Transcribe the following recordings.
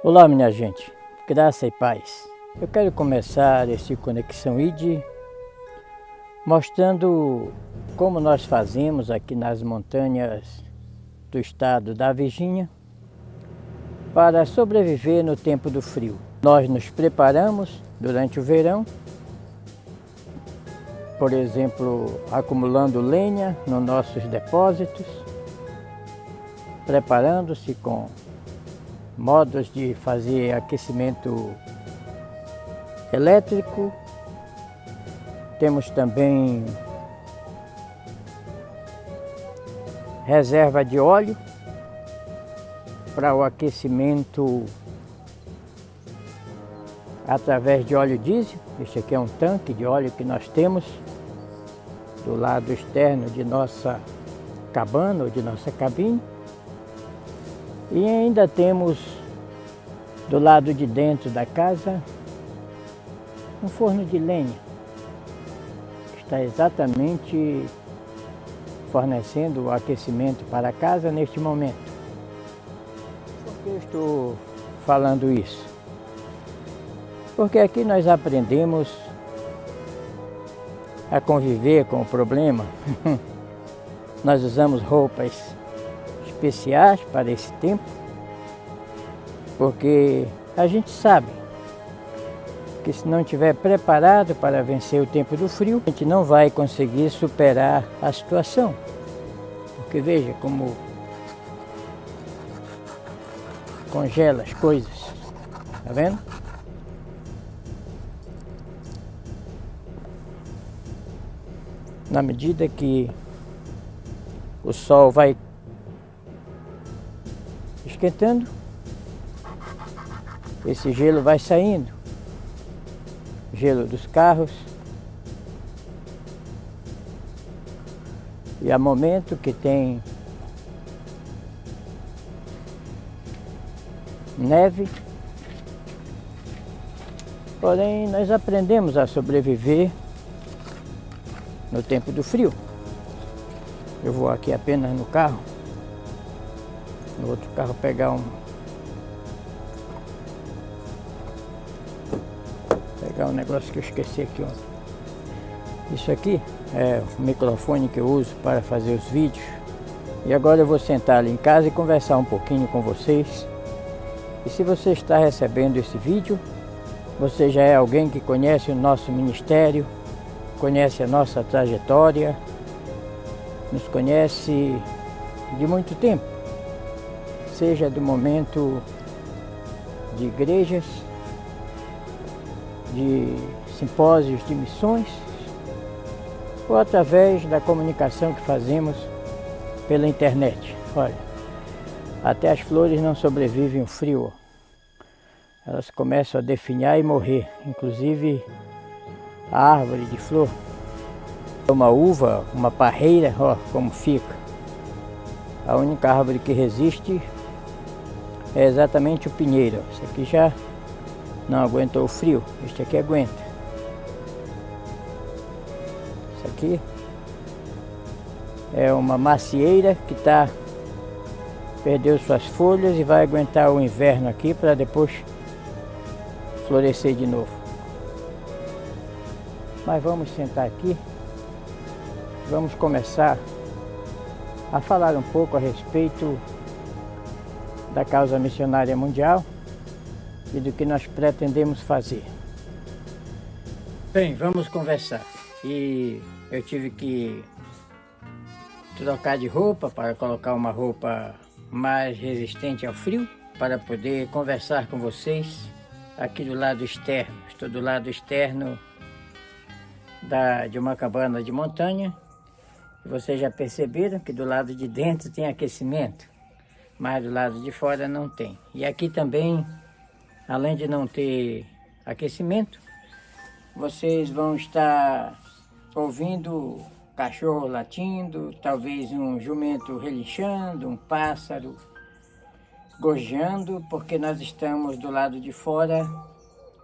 Olá, minha gente, graça e paz. Eu quero começar esse Conexão ID mostrando como nós fazemos aqui nas montanhas do estado da Virgínia para sobreviver no tempo do frio. Nós nos preparamos durante o verão, por exemplo, acumulando lenha nos nossos depósitos, preparando-se com modos de fazer aquecimento elétrico. Temos também reserva de óleo para o aquecimento através de óleo diesel. Este aqui é um tanque de óleo que nós temos do lado externo de nossa cabana ou de nossa cabine. E ainda temos do lado de dentro da casa um forno de lenha que está exatamente fornecendo o aquecimento para a casa neste momento. Por que eu estou falando isso? Porque aqui nós aprendemos a conviver com o problema. Nós usamos roupas especiais para esse tempo, porque a gente sabe que se não estiver preparado para vencer o tempo do frio, a gente não vai conseguir superar a situação. Porque veja como congela as coisas, tá vendo? Na medida que o sol vai esquentando, esse gelo vai saindo, gelo dos carros, e há momento que tem neve, porém nós aprendemos a sobreviver no tempo do frio. Eu vou aqui apenas no carro, no outro carro pegar um negócio que eu esqueci aqui ontem. Isso aqui é o microfone que eu uso para fazer os vídeos. E agora eu vou sentar ali em casa e conversar um pouquinho com vocês. E se você está recebendo esse vídeo, você já é alguém que conhece o nosso ministério, conhece a nossa trajetória, nos conhece de muito tempo, seja do momento de igrejas, de simpósios de missões, ou através da comunicação que fazemos pela internet. Olha, até as flores não sobrevivem ao frio, elas começam a definhar e morrer, inclusive a árvore de flor. Uma uva, uma parreira, ó como fica. A única árvore que resiste é exatamente o pinheiro. Esse aqui já não aguentou o frio, este aqui aguenta. Isso aqui é uma macieira que perdeu suas folhas e vai aguentar o inverno aqui para depois florescer de novo. Mas vamos sentar aqui, vamos começar a falar um pouco a respeito da causa missionária mundial e do que nós pretendemos fazer. Bem, vamos conversar. E eu tive que trocar de roupa para colocar uma roupa mais resistente ao frio, para poder conversar com vocês aqui do lado externo. Estou do lado externo de uma cabana de montanha. Vocês já perceberam que do lado de dentro tem aquecimento, mas do lado de fora não tem. E aqui também, além de não ter aquecimento, vocês vão estar ouvindo cachorro latindo, talvez um jumento relinchando, um pássaro gorjeando, porque nós estamos do lado de fora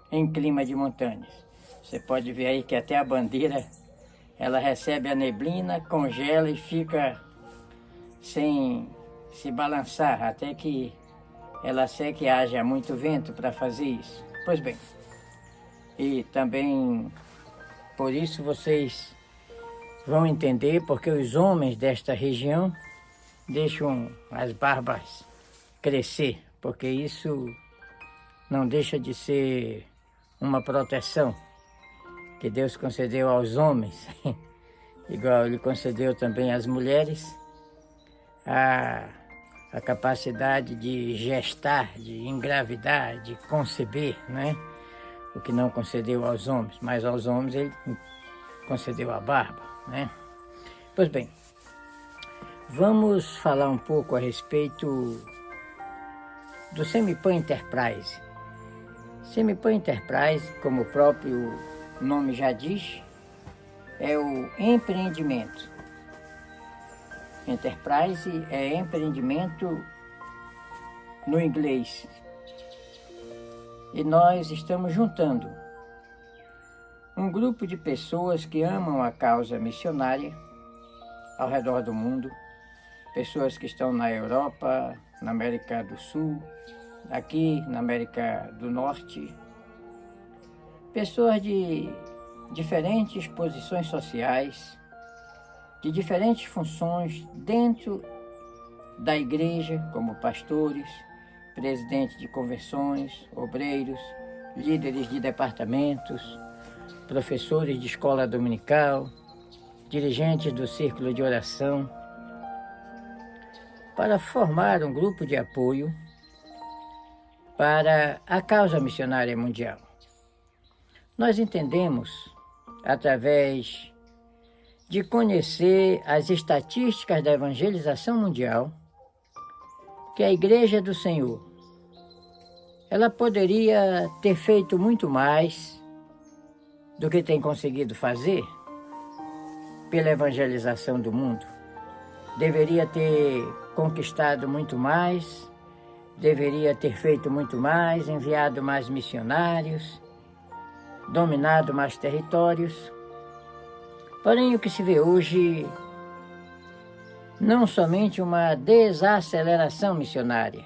em clima de montanhas. Você pode ver aí que até a bandeira, ela recebe a neblina, congela e fica sem se balançar, até que ela quer que haja muito vento para fazer isso. Pois bem, e também por isso vocês vão entender porque os homens desta região deixam as barbas crescer, porque isso não deixa de ser uma proteção que Deus concedeu aos homens, igual Ele concedeu também às mulheres, a capacidade de gestar, de engravidar, de conceber, né? O que não concedeu aos homens, mas aos homens Ele concedeu a barba, né? Pois bem, vamos falar um pouco a respeito do Semipan Enterprise. Semipan Enterprise, como o próprio nome já diz, é o empreendimento. Enterprise é empreendimento no inglês. E nós estamos juntando um grupo de pessoas que amam a causa missionária ao redor do mundo, pessoas que estão na Europa, na América do Sul, aqui na América do Norte, pessoas de diferentes posições sociais, de diferentes funções dentro da igreja, como pastores, presidentes de convenções, obreiros, líderes de departamentos, professores de escola dominical, dirigentes do círculo de oração, para formar um grupo de apoio para a causa missionária mundial. Nós entendemos, através de conhecer as estatísticas da evangelização mundial, que a Igreja do Senhor, ela poderia ter feito muito mais do que tem conseguido fazer pela evangelização do mundo. Deveria ter conquistado muito mais, deveria ter feito muito mais, enviado mais missionários, dominado mais territórios. Porém, o que se vê hoje não somente uma desaceleração missionária,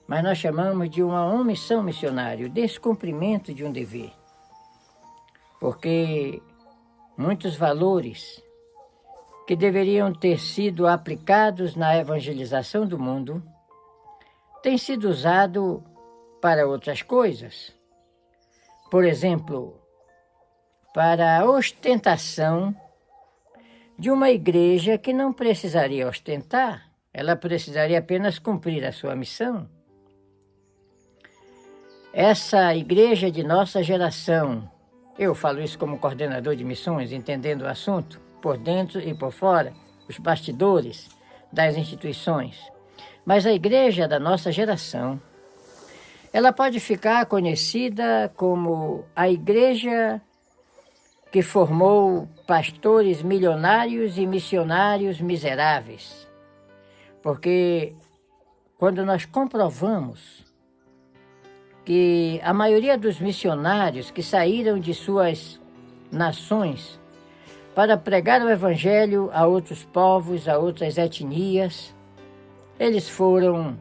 mas nós chamamos de uma omissão missionária, o descumprimento de um dever. Porque muitos valores que deveriam ter sido aplicados na evangelização do mundo têm sido usados para outras coisas. Por exemplo, para a ostentação de uma igreja que não precisaria ostentar, ela precisaria apenas cumprir a sua missão. Essa igreja de nossa geração, eu falo isso como coordenador de missões, entendendo o assunto, por dentro e por fora, os bastidores das instituições. Mas a igreja da nossa geração, ela pode ficar conhecida como a igreja que formou pastores milionários e missionários miseráveis. Porque quando nós comprovamos que a maioria dos missionários que saíram de suas nações para pregar o evangelho a outros povos, a outras etnias, eles foram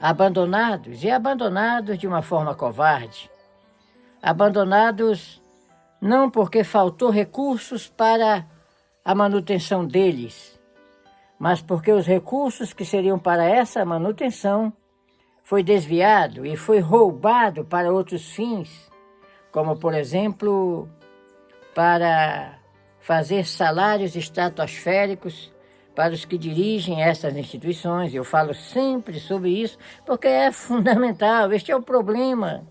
abandonados, e abandonados de uma forma covarde. Abandonados não porque faltou recursos para a manutenção deles, mas porque os recursos que seriam para essa manutenção foi desviado e foi roubado para outros fins, como, por exemplo, para fazer salários estratosféricos para os que dirigem essas instituições. Eu falo sempre sobre isso, porque é fundamental, este é o problema,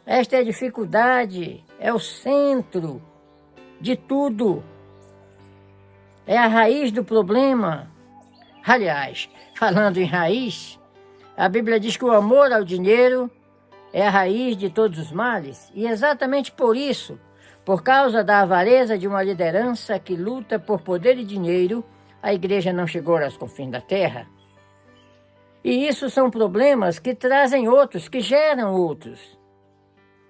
esta é a dificuldade, é o centro de tudo, é a raiz do problema. Aliás, falando em raiz, a Bíblia diz que o amor ao dinheiro é a raiz de todos os males, e exatamente por isso, por causa da avareza de uma liderança que luta por poder e dinheiro, a igreja não chegou aos confins da terra. E isso são problemas que trazem outros, que geram outros.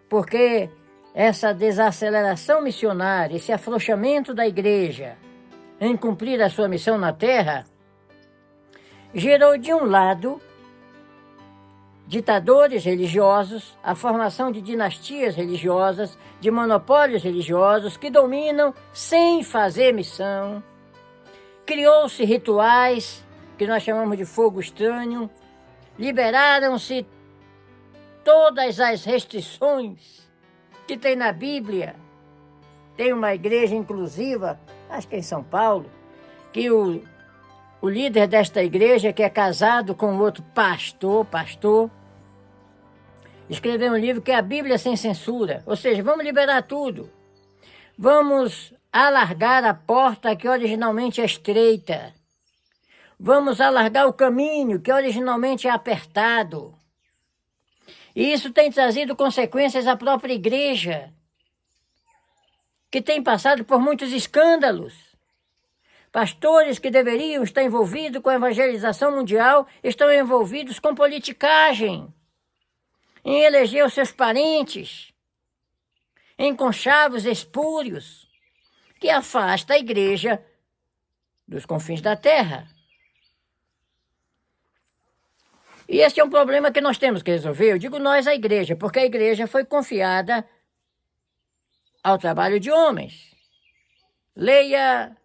Porque essa desaceleração missionária, esse afrouxamento da igreja em cumprir a sua missão na terra, gerou de um lado ditadores religiosos, a formação de dinastias religiosas, de monopólios religiosos que dominam sem fazer missão. Criou-se rituais, que nós chamamos de fogo estranho, liberaram-se todas as restrições que tem na Bíblia. Tem uma igreja inclusiva, acho que é em São Paulo, que o líder desta igreja, que é casado com outro pastor, escreveu um livro que é a Bíblia Sem Censura. Ou seja, vamos liberar tudo. Vamos alargar a porta que originalmente é estreita. Vamos alargar o caminho que originalmente é apertado. E isso tem trazido consequências à própria igreja, que tem passado por muitos escândalos. Pastores que deveriam estar envolvidos com a evangelização mundial estão envolvidos com politicagem, em eleger os seus parentes, em conchavos espúrios, que afasta a igreja dos confins da terra. E esse é um problema que nós temos que resolver. Eu digo nós, a igreja, porque a igreja foi confiada ao trabalho de homens. Leia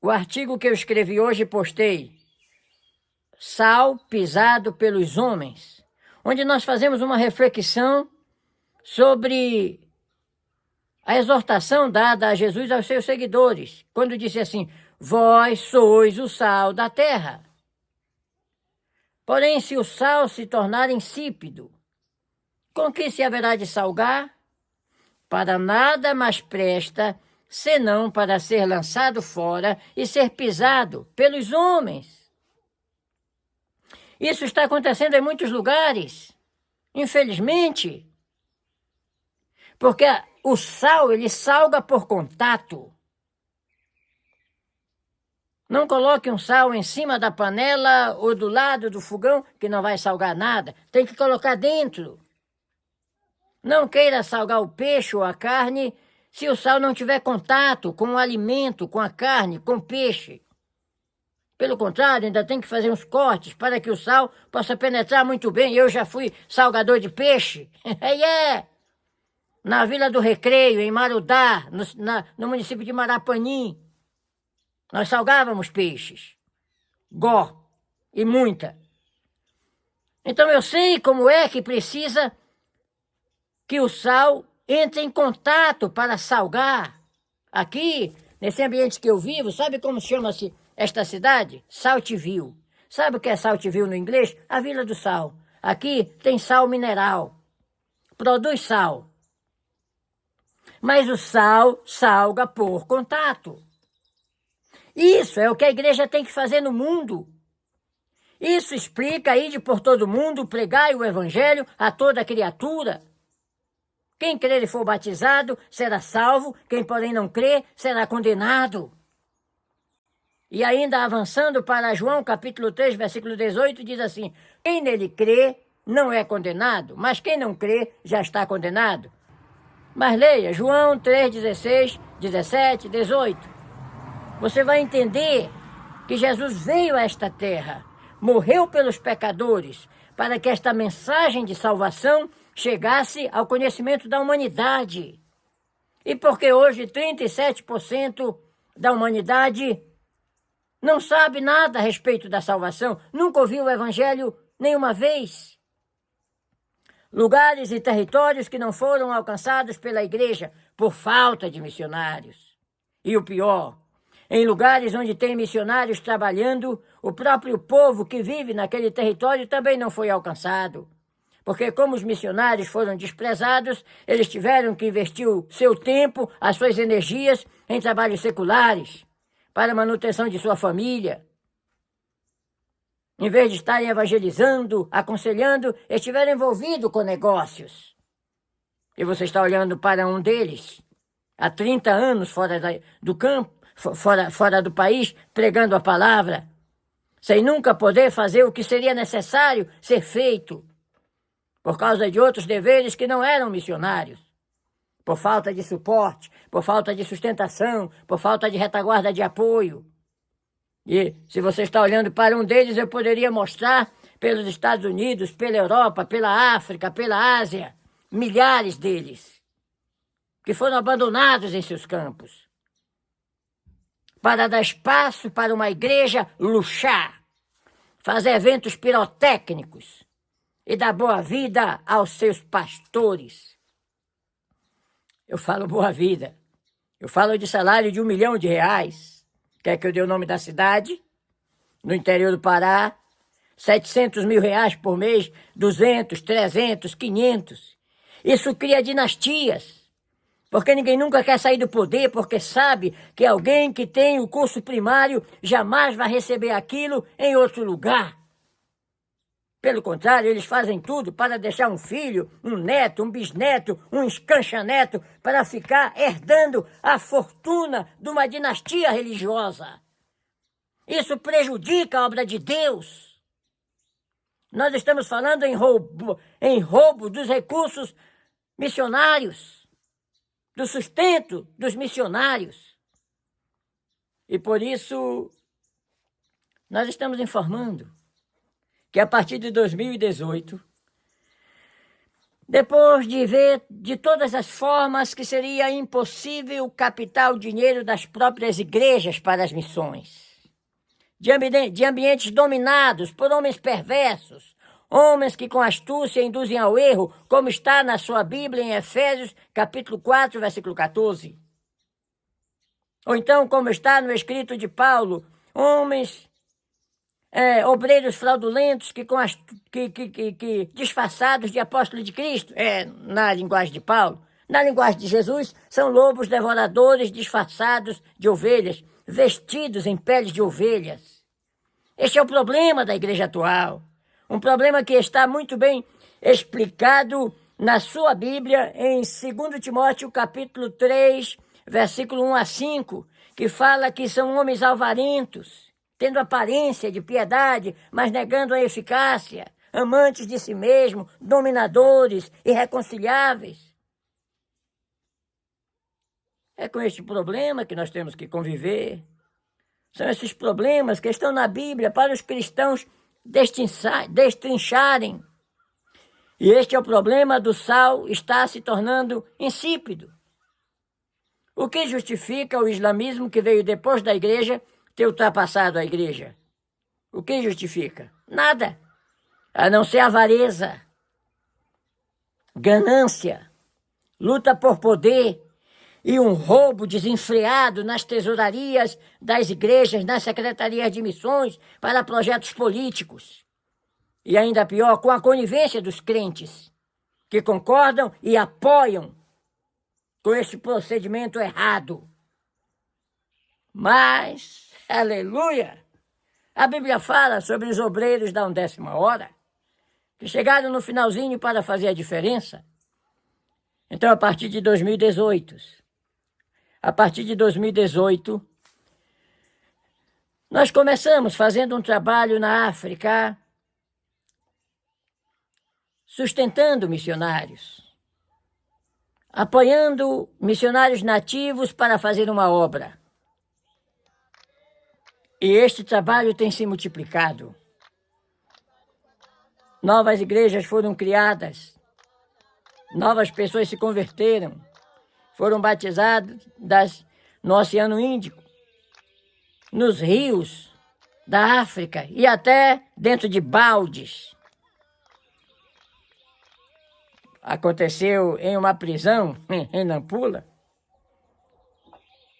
o artigo que eu escrevi hoje e postei, Sal pisado pelos homens, onde nós fazemos uma reflexão sobre a exortação dada a Jesus aos seus seguidores, quando disse assim: vós sois o sal da terra. Porém, se o sal se tornar insípido, com que se haverá de salgar? Para nada mais presta, senão para ser lançado fora e ser pisado pelos homens. Isso está acontecendo em muitos lugares, infelizmente, porque o sal, ele salga por contato. Não coloque um sal em cima da panela ou do lado do fogão, que não vai salgar nada. Tem que colocar dentro. Não queira salgar o peixe ou a carne se o sal não tiver contato com o alimento, com a carne, com o peixe. Pelo contrário, ainda tem que fazer uns cortes para que o sal possa penetrar muito bem. Eu já fui salgador de peixe. Na Vila do Recreio, em Marudá, no município de Marapanim. Nós salgávamos peixes, e muita. Então eu sei como é que precisa que o sal entre em contato para salgar. Aqui, nesse ambiente que eu vivo, sabe como chama-se esta cidade? Saltville. Sabe o que é Saltville no inglês? A Vila do Sal. Aqui tem sal mineral. Produz sal. Mas o sal salga por contato. Isso é o que a igreja tem que fazer no mundo. Isso explica ide por todo mundo, pregai o evangelho a toda criatura. Quem crer e for batizado será salvo, quem porém não crer será condenado. E ainda avançando para João capítulo 3, versículo 18, diz assim: quem nele crê não é condenado, mas quem não crê já está condenado. Mas leia João 3, 16, 17, 18. Você vai entender que Jesus veio a esta terra, morreu pelos pecadores, para que esta mensagem de salvação chegasse ao conhecimento da humanidade. E porque hoje 37% da humanidade não sabe nada a respeito da salvação, nunca ouviu o evangelho nenhuma vez. Lugares e territórios que não foram alcançados pela igreja por falta de missionários. E o pior, em lugares onde tem missionários trabalhando, o próprio povo que vive naquele território também não foi alcançado. Porque como os missionários foram desprezados, eles tiveram que investir o seu tempo, as suas energias em trabalhos seculares, para a manutenção de sua família. Em vez de estarem evangelizando, aconselhando, estiveram envolvidos com negócios. E você está olhando para um deles, há 30 anos fora do campo, fora do país, pregando a palavra, sem nunca poder fazer o que seria necessário ser feito, por causa de outros deveres que não eram missionários, por falta de suporte, por falta de sustentação, por falta de retaguarda de apoio. E se você está olhando para um deles, eu poderia mostrar pelos Estados Unidos, pela Europa, pela África, pela Ásia, milhares deles, que foram abandonados em seus campos, para dar espaço para uma igreja luxar, fazer eventos pirotécnicos e dar boa vida aos seus pastores. Eu falo boa vida, eu falo de salário de R$1 milhão. Quer que eu dê o nome da cidade? No interior do Pará, R$700 mil por mês, 200, 300, 500. Isso cria dinastias, porque ninguém nunca quer sair do poder, porque sabe que alguém que tem o curso primário jamais vai receber aquilo em outro lugar. Pelo contrário, eles fazem tudo para deixar um filho, um neto, um bisneto, um escancha-neto, para ficar herdando a fortuna de uma dinastia religiosa. Isso prejudica a obra de Deus. Nós estamos falando em roubo dos recursos missionários, do sustento dos missionários. E por isso, nós estamos informando que a partir de 2018, depois de ver de todas as formas que seria impossível captar o dinheiro das próprias igrejas para as missões, de ambientes dominados por homens perversos, homens que com astúcia induzem ao erro, como está na sua Bíblia em Efésios, capítulo 4, versículo 14. Ou então, como está no escrito de Paulo, homens obreiros fraudulentos que disfarçados de apóstolos de Cristo, na linguagem de Paulo. Na linguagem de Jesus, são lobos devoradores disfarçados de ovelhas, vestidos em peles de ovelhas. Este é o problema da igreja atual. Um problema que está muito bem explicado na sua Bíblia, em 2 Timóteo, capítulo 3, versículo 1 a 5, que fala que são homens alvarentos, tendo aparência de piedade, mas negando a eficácia, amantes de si mesmo, dominadores, irreconciliáveis. É com este problema que nós temos que conviver. São esses problemas que estão na Bíblia para os cristãos destrincharem. E este é o problema do sal estar se tornando insípido. O que justifica o islamismo que veio depois da igreja ter ultrapassado a igreja? O que justifica? Nada, a não ser avareza, ganância, luta por poder e um roubo desenfreado nas tesourarias das igrejas, nas secretarias de missões para projetos políticos. E ainda pior, com a conivência dos crentes, que concordam e apoiam com este procedimento errado. Mas, aleluia, a Bíblia fala sobre os obreiros da 1ª hora, que chegaram no finalzinho para fazer a diferença. Então, a partir de 2018, nós começamos fazendo um trabalho na África, sustentando missionários, apoiando missionários nativos para fazer uma obra. E este trabalho tem se multiplicado. Novas igrejas foram criadas, novas pessoas se converteram, foram batizadas no Oceano Índico, nos rios da África e até dentro de baldes. Aconteceu em uma prisão em Nampula.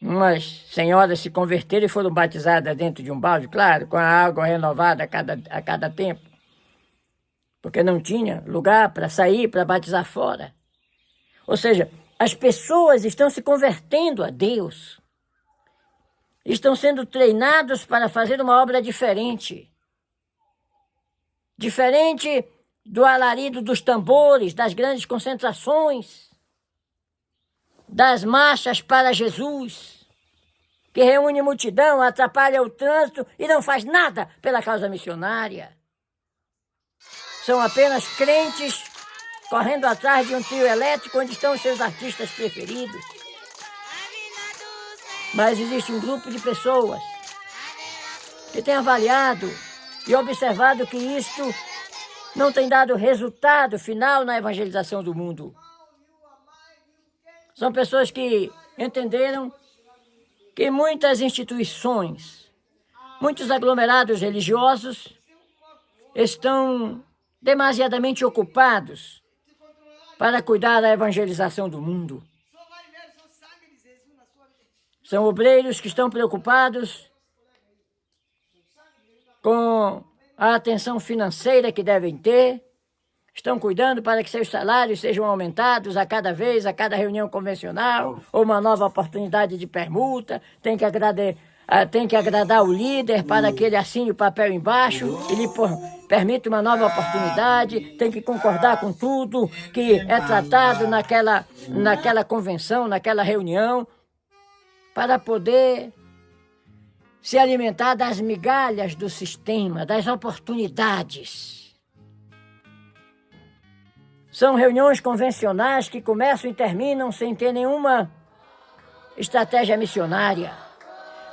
Umas senhoras se converteram e foram batizadas dentro de um balde, claro, com a água renovada a cada tempo, porque não tinha lugar para sair, para batizar fora. Ou seja, as pessoas estão se convertendo a Deus, estão sendo treinados para fazer uma obra diferente. Diferente do alarido dos tambores, das grandes concentrações, das marchas para Jesus, que reúne multidão, atrapalha o trânsito e não faz nada pela causa missionária. São apenas crentes correndo atrás de um trio elétrico onde estão os seus artistas preferidos. Mas existe um grupo de pessoas que tem avaliado e observado que isto não tem dado resultado final na evangelização do mundo. São pessoas que entenderam que muitas instituições, muitos aglomerados religiosos estão demasiadamente ocupados para cuidar da evangelização do mundo. São obreiros que estão preocupados com a atenção financeira que devem ter, estão cuidando para que seus salários sejam aumentados a cada vez, a cada reunião convencional, ou uma nova oportunidade de permuta, tem que agradar o líder para que ele assine o papel embaixo e lhe permita uma nova oportunidade, tem que concordar com tudo que é tratado naquela convenção, naquela reunião, para poder se alimentar das migalhas do sistema, das oportunidades. São reuniões convencionais que começam e terminam sem ter nenhuma estratégia missionária.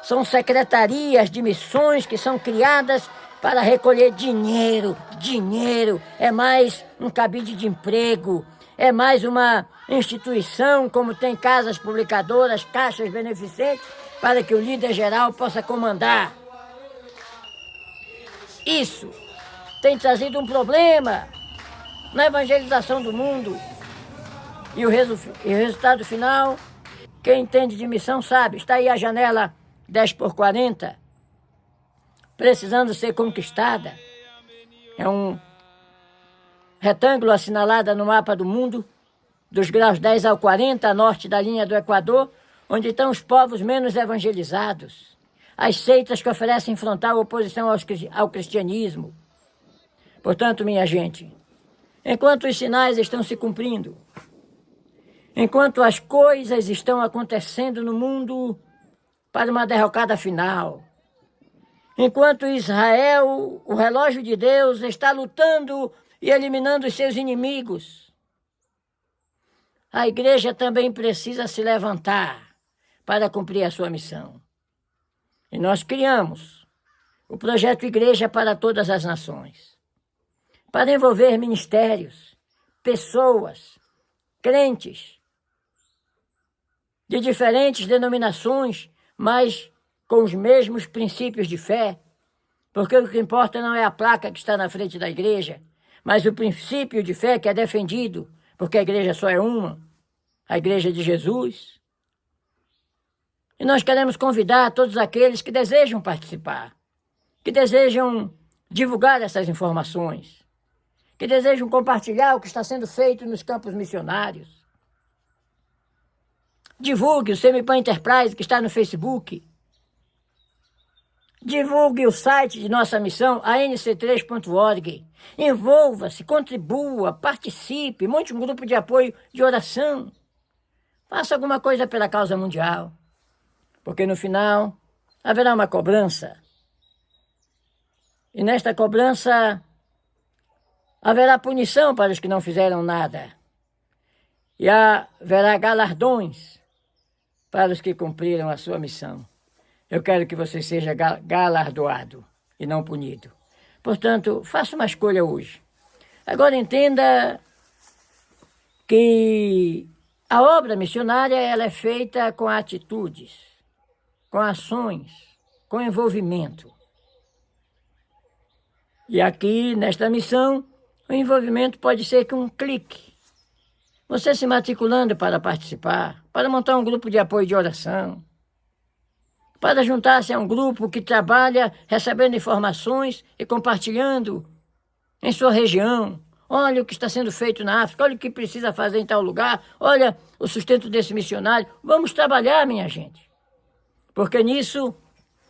São secretarias de missões que são criadas para recolher dinheiro. Dinheiro é mais um cabide de emprego, é mais uma instituição, como tem casas publicadoras, caixas beneficentes, para que o líder geral possa comandar. Isso tem trazido um problema na evangelização do mundo. E o resultado final, quem entende de missão sabe, está aí a janela 10x40, precisando ser conquistada. É um retângulo assinalado no mapa do mundo, dos graus 10 ao 40, a norte da linha do Equador, onde estão os povos menos evangelizados, as seitas que oferecem frontal oposição ao cristianismo. Portanto, minha gente, enquanto os sinais estão se cumprindo, enquanto as coisas estão acontecendo no mundo para uma derrocada final, enquanto Israel, o relógio de Deus, está lutando e eliminando os seus inimigos, a igreja também precisa se levantar para cumprir a sua missão. E nós criamos o projeto Igreja para Todas as Nações, para envolver ministérios, pessoas, crentes de diferentes denominações, mas com os mesmos princípios de fé, porque o que importa não é a placa que está na frente da igreja, mas o princípio de fé que é defendido, porque a igreja só é uma, a igreja de Jesus. E nós queremos convidar todos aqueles que desejam participar, que desejam divulgar essas informações, que desejam compartilhar o que está sendo feito nos campos missionários. Divulgue o Semipan Enterprise, que está no Facebook. Divulgue o site de nossa missão, anc3.org. Envolva-se, contribua, participe, monte um grupo de apoio de oração. Faça alguma coisa pela causa mundial, porque no final haverá uma cobrança. E nesta cobrança haverá punição para os que não fizeram nada. E haverá galardões para os que cumpriram a sua missão. Eu quero que você seja galardoado e não punido. Portanto, faça uma escolha hoje. Agora entenda que a obra missionária ela é feita com atitudes, com ações, com envolvimento. E aqui, nesta missão, o envolvimento pode ser com um clique. Você se matriculando para participar, para montar um grupo de apoio de oração, para juntar-se a um grupo que trabalha recebendo informações e compartilhando em sua região. Olha o que está sendo feito na África, olha o que precisa fazer em tal lugar, olha o sustento desse missionário. Vamos trabalhar, minha gente, porque nisso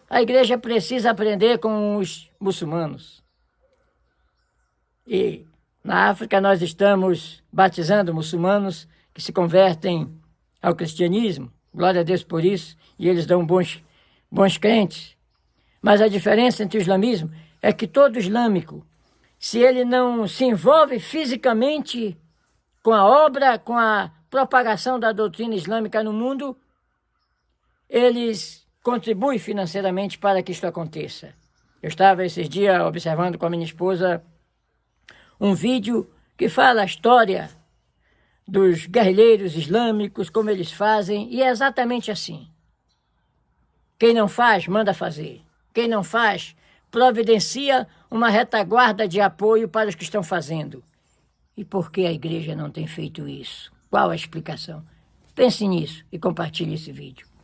a igreja precisa aprender com os muçulmanos. E na África nós estamos batizando muçulmanos que se convertem ao cristianismo, glória a Deus por isso, e eles dão bons crentes. Mas a diferença entre o islamismo é que todo islâmico, se ele não se envolve fisicamente com a obra, com a propagação da doutrina islâmica no mundo, eles contribuem financeiramente para que isto aconteça. Eu estava esses dias observando com a minha esposa um vídeo que fala a história dos guerrilheiros islâmicos, como eles fazem, e é exatamente assim. Quem não faz, manda fazer. Quem não faz, providencia uma retaguarda de apoio para os que estão fazendo. E por que a igreja não tem feito isso? Qual a explicação? Pense nisso e compartilhe esse vídeo.